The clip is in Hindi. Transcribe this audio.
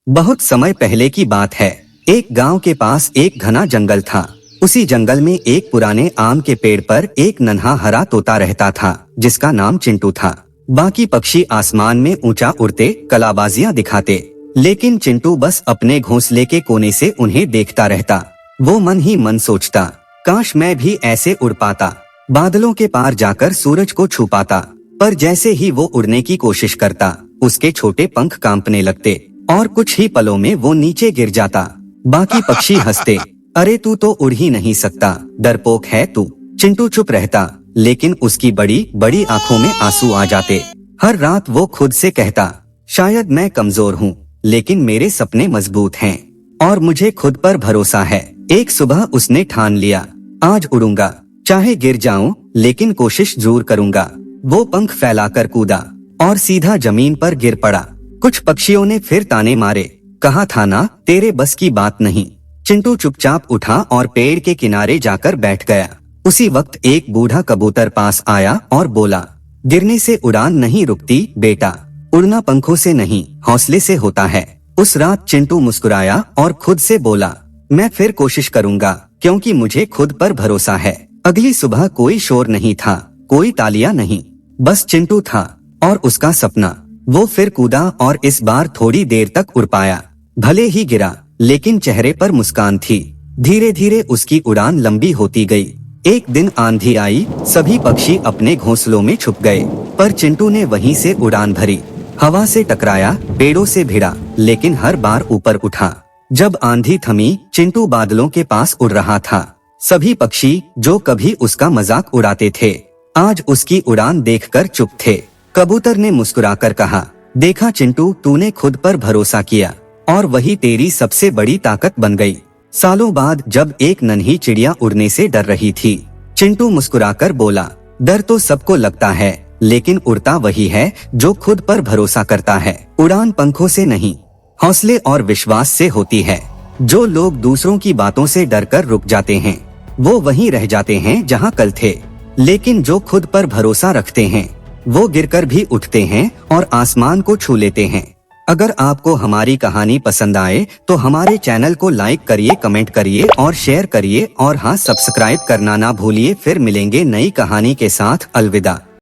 बहुत समय पहले की बात है। एक गांव के पास एक घना जंगल था। उसी जंगल में एक पुराने आम के पेड़ पर एक नन्हा हरा तोता रहता था, जिसका नाम चिंटू था। बाकी पक्षी आसमान में ऊंचा उड़ते, कलाबाजियां दिखाते, लेकिन चिंटू बस अपने घोंसले के कोने से उन्हें देखता रहता। वो मन ही मन सोचता, काश मैं भी ऐसे उड़ पाता, बादलों के पार जाकर सूरज को छू पाता। पर जैसे ही वो उड़ने की कोशिश करता, उसके छोटे पंख कांपने लगते और कुछ ही पलों में वो नीचे गिर जाता। बाकी पक्षी हंसते, अरे तू तो उड़ ही नहीं सकता, डरपोक है तू। चिंटू चुप रहता, लेकिन उसकी बड़ी बड़ी आंखों में आंसू आ जाते। हर रात वो खुद से कहता, शायद मैं कमजोर हूँ, लेकिन मेरे सपने मजबूत हैं और मुझे खुद पर भरोसा है। एक सुबह उसने ठान लिया, आज उड़ूंगा, चाहे गिर जाऊं, लेकिन कोशिश जरूर करूंगा। वो पंख फैलाकर कूदा और सीधा जमीन पर गिर पड़ा। कुछ पक्षियों ने फिर ताने मारे, कहा था ना तेरे बस की बात नहीं। चिंटू चुपचाप उठा और पेड़ के किनारे जाकर बैठ गया। उसी वक्त एक बूढ़ा कबूतर पास आया और बोला, गिरने से उड़ान नहीं रुकती बेटा, उड़ना पंखों से नहीं हौसले से होता है। उस रात चिंटू मुस्कुराया और खुद से बोला, मैं फिर कोशिश करूंगा, क्योंकि मुझे खुद पर भरोसा है। अगली सुबह कोई शोर नहीं था, कोई तालियां नहीं, बस चिंटू था और उसका सपना। वो फिर कूदा और इस बार थोड़ी देर तक उड़ पाया। भले ही गिरा, लेकिन चेहरे पर मुस्कान थी। धीरे धीरे उसकी उड़ान लंबी होती गई। एक दिन आंधी आई, सभी पक्षी अपने घोंसलों में छुप गए, पर चिंटू ने वहीं से उड़ान भरी। हवा से टकराया, पेड़ों से भिड़ा, लेकिन हर बार ऊपर उठा। जब आंधी थमी, चिंटू बादलों के पास उड़ रहा था। सभी पक्षी जो कभी उसका मजाक उड़ाते थे, आज उसकी उड़ान देखकर चुप थे। कबूतर ने मुस्कुराकर कहा, देखा चिंटू, तूने खुद पर भरोसा किया और वही तेरी सबसे बड़ी ताकत बन गई। सालों बाद जब एक नन्ही चिड़िया उड़ने से डर रही थी, चिंटू मुस्कुराकर बोला, डर तो सबको लगता है, लेकिन उड़ता वही है जो खुद पर भरोसा करता है। उड़ान पंखों से नहीं, हौसले और विश्वास से होती है। जो लोग दूसरों की बातों से डरकर रुक जाते हैं, वो वहीं रह जाते हैं जहां कल थे। लेकिन जो खुद पर भरोसा रखते हैं, वो गिरकर भी उठते हैं और आसमान को छू लेते हैं। अगर आपको हमारी कहानी पसंद आए तो हमारे चैनल को लाइक करिए, कमेंट करिए और शेयर करिए, और हाँ, सब्सक्राइब करना ना भूलिए। फिर मिलेंगे नई कहानी के साथ। अलविदा।